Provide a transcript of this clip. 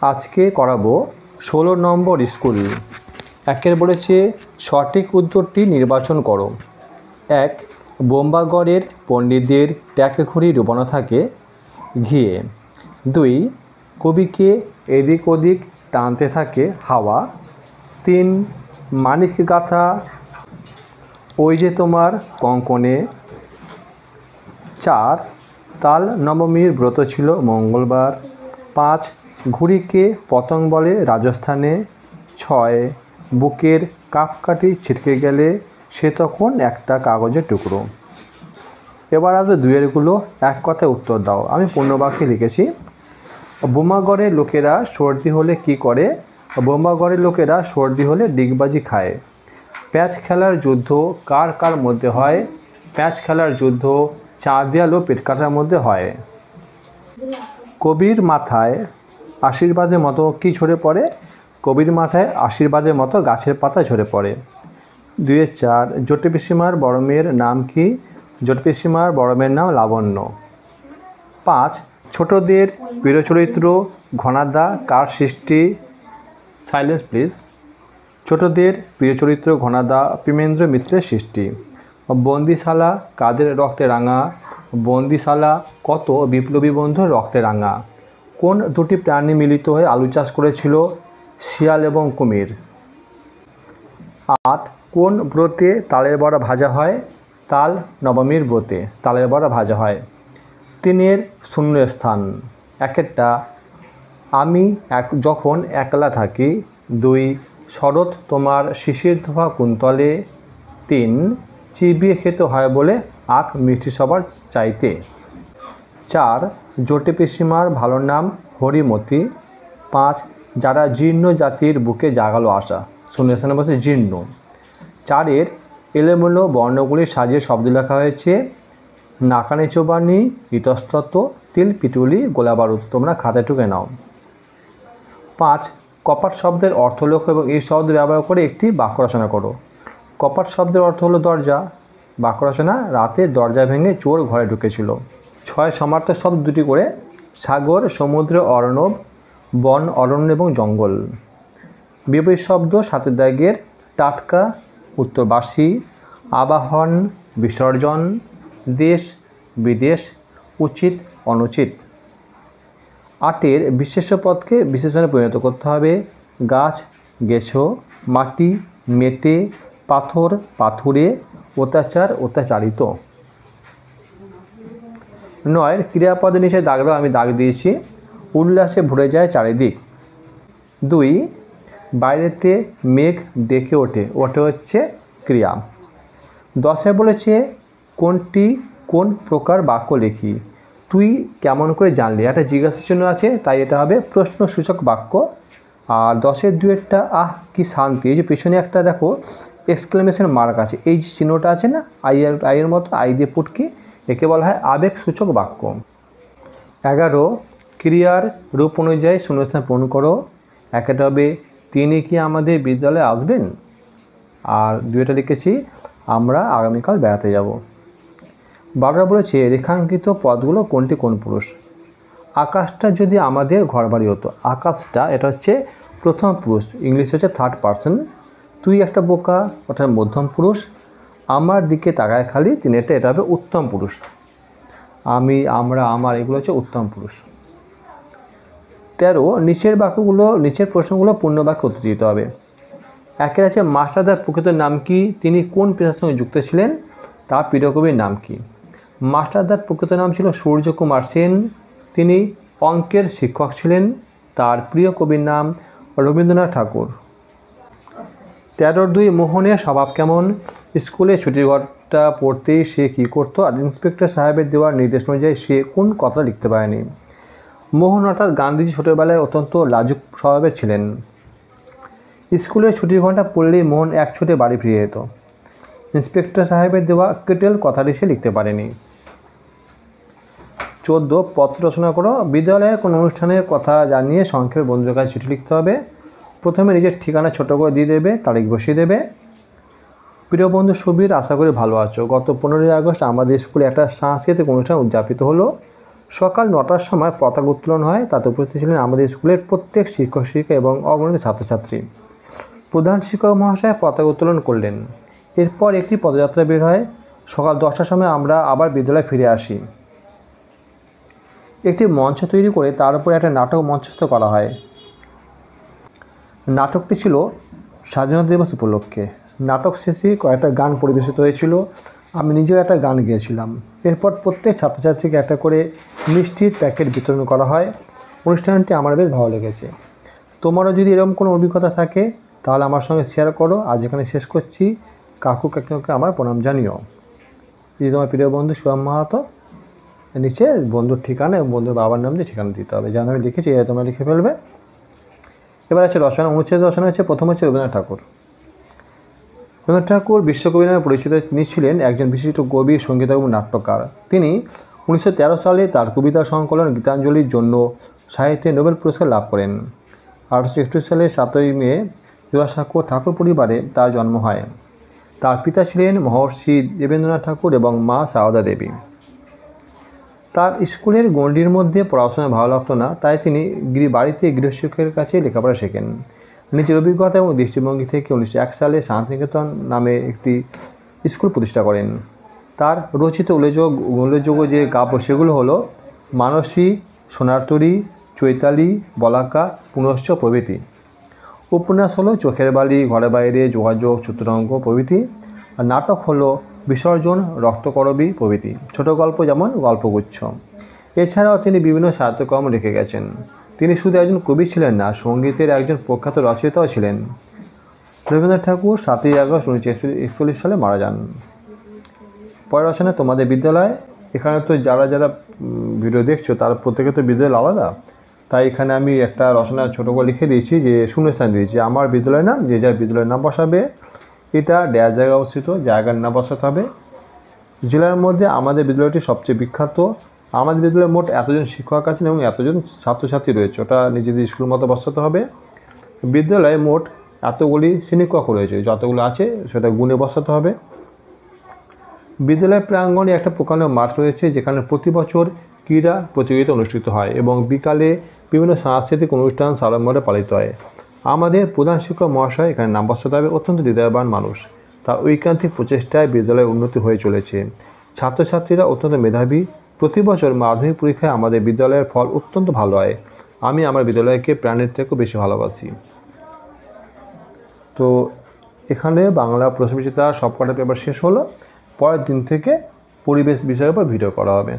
আজকে করাবো 16 নম্বর স্কুল। একের বলেছে সঠিক উত্তরটি নির্বাচন করো। 1. বোম্বাগড়ের পণ্ডিতদের ট্যাকঘড়ি ডুবানো থাকে ঘিয়ে। 2. কবিকে এদিক ওদিক টানতে থাকে হাওয়া। 3. মানিক গাথা ওই যে তোমার কঙ্কনে। 4. তাল নবমীর ব্রত ছিল মঙ্গলবার। 5. ঘুড়িকে পতঙ্গ বলে রাজস্থানে। 6. বুকের কাপকাঠি ছিটকে গেলে সে তখন একটা কাগজের টুকরো। এবার আসবে দুয়েরগুলো, এক কথায় উত্তর দাও। আমি পূর্ণবাক্যে লিখেছি। বোম্বাগড়ের লোকেরা সর্দি হলে কি করে? বোম্বাগড়ের লোকেরা সর্দি হলে ডিগবাজি খায়। প্যাঁচ খেলার যুদ্ধ কার কার মধ্যে হয়? প্যাঁচ খেলার যুদ্ধ চাঁদিয়াল ও পেটকাটার মধ্যে হয়। কবির মাথায় আশীর্বাদের মতো কি ঝরে পড়ে? কবির মাথায় আশীর্বাদের মতো গাছের পাতা ঝরে পড়ে। 2-4 জটে পিসিমার বড় মেয়ের নাম কি? জটে পিসিমার বড় মেয়ের নাম লাবণ্য। 5 ছোটদের প্রিয় চরিত্র ঘনাদা কার সৃষ্টি? Silence please. ছোটদের প্রিয় চরিত্র ঘনাদা প্রেমেন্দ্র মিত্রের সৃষ্টি। বন্দিশালা কাদের রক্তে রাঙা? বন্দিশালা কত বিপ্লবী বন্ধুর রক্তে রাঙা। কোন দুটি প্রাণী মিলিত হয়ে আলু চাষ করেছিল? শিয়াল এবং কুমির। 8 কোন ব্রতে তালের বড়া ভাজা হয়? তাল নবমীর ব্রতে তালের বড়া ভাজা হয়। 3 শূন্যস্থান। 1টা আমি যখন একলা থাকি। 2 শরৎ তোমার শিশির ধোয়া কুন্তলে। 3 চিবিয়ে খেতে হয় বলে আখ মিষ্টি সবার চাইতে। 4 জটে পিসিমার ভালো নাম হরিমতি। 5 যারা জীর্ণ জাতির বুকে জাগালো আশা। শূন্যস্থানে বসে জীর্ণ। 4 এলোমেলো বর্ণগুলি সাজিয়ে শব্দ লেখা হয়েছে। নাকানি চোবানি ইতস্তত তিল পিটুলি গোলা বারুদ। তোমরা খাতায় টুকে নাও। 5 কপাট শব্দের অর্থ লেখো এবং এই শব্দ ব্যবহার করে একটি বাক্য রচনা করো। কপাট শব্দের অর্থ হলো দরজা। বাক্য রচনা রাতে দরজা ভেঙে চোর ঘরে ঢুকেছিল। 6 সমার্থক শব্দ দুটি করে। সাগর সমুদ্র অর্ণব বন অরণ্য এবং জঙ্গল। বিপরীত শব্দ সাতের দাগের টাটকা উত্তরবাসী আবাহন বিসর্জন দেশ বিদেশ উচিত অনুচিত। 8 বিশেষ্য পদকে বিশেষণে পরিণত করতে হবে। গাছ গেছো মাটি মেটে পাথর পাথুরে অত্যাচার অত্যাচারিত। 9 ক্রিয়াপদের নিচে দাগ দাও। আমি দাগ দিয়েছি। উল্লাসে ভরে যায় চারিদিক। 2 বাইরেতে মেঘ ডেকে ওঠে। ওঠে হচ্ছে ক্রিয়া। 10 বলেছে কোনটি কোন প্রকার বাক্য লিখি? তুই কেমন করে জানলি? একটা জিজ্ঞাসা চিহ্ন আছে, তাই এটা হবে প্রশ্নসূচক বাক্য। আর 10 2 আহ কি শান্তি। এই যে পিছনে একটা দেখো এক্সক্লেমেশন মার্ক আছে, এই যে চিহ্নটা আছে না আইয়ের মতো আই দিয়ে পুটকি, একে বলা হয় আবেগসূচক বাক্য। 11 ক্রিয়ার রূপ অনুযায়ী শূন্যস্থান পূরণ করো। একটা হবে তিনি কি আমাদের বিদ্যালয়ে আসবেন? আর 2টা লিখেছি আমরা আগামীকাল বেড়াতে যাব। 12 বলেছে রেখাঙ্কিত পদগুলো কোনটি কোন পুরুষ? আকাশটা যদি আমাদের ঘরবাড়ি হতো। আকাশটা এটা হচ্ছে প্রথম পুরুষ, ইংলিশ হচ্ছে থার্ড পারসন। তুই একটা বোকা ওটা মধ্যম পুরুষ। আমার দিকে তাকায় খালি তিনি এটা হবে উত্তম পুরুষ। আমি আমরা আমার এগুলো হচ্ছে উত্তম পুরুষ। 13 নিচের প্রশ্নগুলো পূর্ণবাক্যে উত্তর দিতে হবে। 1 আছে মাস্টারদার প্রকৃত নাম কি? তিনি কোন পেশার সঙ্গে যুক্ত ছিলেন? তার প্রিয় কবির নাম কি? মাস্টারদার প্রকৃত নাম ছিল সূর্যকুমার সেন। তিনি অঙ্কের শিক্ষক ছিলেন। তার প্রিয় কবির নাম রবীন্দ্রনাথ ঠাকুর। 13-2 মোহনের স্বভাব কেমন? স্কুলে ছুটির ঘরটা পড়তেই সে কী করতো? আর ইন্সপেক্টর সাহেবের দেওয়ার নির্দেশ অনুযায়ী সে কোন কথা লিখতে পারেনি? মোহন অর্থাৎ গান্ধীজি ছোটোবেলায় অত্যন্ত লাজুক স্বভাবের ছিলেন। স্কুলের ছুটির ঘন্টা পড়লেই মোহন এক ছুটে বাড়ি ফিরে যেত। ইন্সপেক্টর সাহেবের দেওয়া কেটেল কথাটি সে লিখতে পারেনি। 14 পত্র রচনা করো। বিদ্যালয়ের কোনো অনুষ্ঠানের কথা জানিয়ে সংক্ষেপে বন্ধুদের কাছে চিঠি লিখতে হবে। প্রথমে নিজের ঠিকানা ছোট করে দিয়ে দেবে, তারিখ বসিয়ে দেবে। প্রিয় বন্ধু সুবীর, আশা করি ভালো আছো। গত 15ই আগস্ট আমাদের স্কুলে একটা সাংস্কৃতিক অনুষ্ঠান উদযাপিত হলো। সকাল 9টার সময় পতাকা উত্তোলন হয়। তাতে উপস্থিত ছিলেন আমাদের স্কুলের প্রত্যেক শিক্ষক শিক্ষিকা এবং অগণিত ছাত্রছাত্রী। প্রধান শিক্ষক মহাশয় পতাকা উত্তোলন করলেন। এরপর একটি পদযাত্রা বের হয়। সকাল 10টার সময় আমরা আবার বিদ্যালয়ে ফিরে আসি। একটি মঞ্চ তৈরি করে তার উপর একটা নাটক মঞ্চস্থ করা হয়। নাটকটি ছিল স্বাধীনতা দিবস উপলক্ষে। নাটক শেষে কয়েকটা গান পরিবেশিত হয়েছিল। আমি নিজেও একটা গান গেয়েছিলাম। এরপর প্রত্যেক ছাত্রছাত্রীকে একটা করে মিষ্টির প্যাকেট বিতরণ করা হয়। অনুষ্ঠানটি আমার বেশ ভালো লেগেছে। তোমারও যদি এরকম কোনো অভিজ্ঞতা থাকে তাহলে আমার সঙ্গে শেয়ার করো। আজ এখানে শেষ করছি। কাকু কাকিমাকে আমার প্রণাম জানিও। যদি তোমার প্রিয় বন্ধু শুভম মাহাতো, নিচে বন্ধুর ঠিকানা এবং বন্ধুর বাবার নাম দিয়ে ঠিকানা দিতে হবে। যেন আমি লিখেছি তোমরা লিখে ফেলবে। এবার আছে রচনা। অনুচ্ছেদ রচনা হচ্ছে, প্রথম হচ্ছে রবীন্দ্রনাথ ঠাকুর। রবীন্দ্রনাথ ঠাকুর বিশ্বকবি নামে পরিচিত। তিনি ছিলেন একজন বিশিষ্ট কবি, সঙ্গীত এবং নাট্যকার। তিনি 1913 সালে তার কবিতা সংকলন গীতাঞ্জলির জন্য সাহিত্যে নোবেল পুরস্কার লাভ করেন। 1861 সালে 7ই মে জোড়াসাঁকোর ঠাকুর পরিবারে তার জন্ম হয়। তার পিতা ছিলেন মহর্ষি দেবেন্দ্রনাথ ঠাকুর এবং মা সারদা দেবী। তার স্কুলের গণ্ডির মধ্যে পড়াশোনা ভালো লাগতো না, তাই তিনি বাড়িতে গৃহশিক্ষকের কাছে লেখাপড়া শেখেন। নিজের অভিজ্ঞতা এবং দৃষ্টিভঙ্গি থেকে 1901 সালে শান্তিনিকেতন নামে একটি স্কুল প্রতিষ্ঠা করেন। তার রচিত উল্লেখযোগ্য যে কাব্য সেগুলো হলো মানসী, সোনার তরী, চৈতালি, বলাকা, পুনশ্চ প্রভৃতি। উপন্যাস হলো চোখের বালি, ঘরে বাইরে, যোগাযোগ, চতুরঙ্গ প্রভৃতি। আর নাটক হলো বিসর্জন, রক্তকরবী প্রভৃতি। ছোট গল্প যেমন গল্পগুচ্ছ। এছাড়াও তিনি বিভিন্ন সাহিত্যকর্ম লিখে গেছেন। তিনি শুধু একজন কবি ছিলেন না, সঙ্গীতের একজন প্রখ্যাত রচয়িতাও ছিলেন। রবীন্দ্রনাথ ঠাকুর 7ই আগস্ট 1941 সালে মারা যান। পরের রচনা তোমাদের বিদ্যালয়। এখানে তো যারা যারা ভিডিও দেখছো তার প্রত্যেকে তো বিদ্যালয় আলাদা, তাই এখানে আমি একটা রচনা ছোটো করে লিখে দিয়েছি যে শূন্যস্থান দিয়েছি। আমার বিদ্যালয়ের নাম, যে যার বিদ্যালয়ের নাম বসাবে। এটা ড্যাশ জায়গায় অবস্থিত, জায়গার নাম বসাতে হবে। জেলার মধ্যে আমাদের বিদ্যালয়টি সবচেয়ে বিখ্যাত। আমাদের বিদ্যালয়ে মোট এতজন শিক্ষক আছেন এবং এতজন ছাত্রছাত্রী রয়েছে, ওটা নিজেদের স্কুল মতো বসাতে হবে। বিদ্যালয়ে মোট এতগুলি শ্রেণীকক্ষ রয়েছে, যতগুলো আছে সেটা গুণে বসাতে হবে। বিদ্যালয়ের প্রাঙ্গণে একটা প্রকাণ্ড মাঠ রয়েছে, যেখানে প্রতি বছর ক্রীড়া প্রতিযোগিতা অনুষ্ঠিত হয় এবং বিকালে বিভিন্ন সাংস্কৃতিক অনুষ্ঠান সাড়ম্বরে পালিত হয়। আমাদের প্রধান শিক্ষক মহাশয় এখানে নাম বসাতে হবে। অত্যন্ত হৃদয়বান মানুষ। তার ঐকান্তিক প্রচেষ্টায় বিদ্যালয়ের উন্নতি হয়ে চলেছে। ছাত্রছাত্রীরা অত্যন্ত মেধাবী। প্রতি বছর মাধ্যমিক পরীক্ষায় আমাদের বিদ্যালয়ের ফল অত্যন্ত ভালো হয়। আমি আমার বিদ্যালয়কে প্রাণের থেকেও বেশি ভালোবাসি। তো এখানে বাংলা প্রশ্নবিচিত্রা সবকটা পেপার শেষ হলো। পরের দিন থেকে পরিবেশ বিষয়ের উপর ভিডিও করা হবে।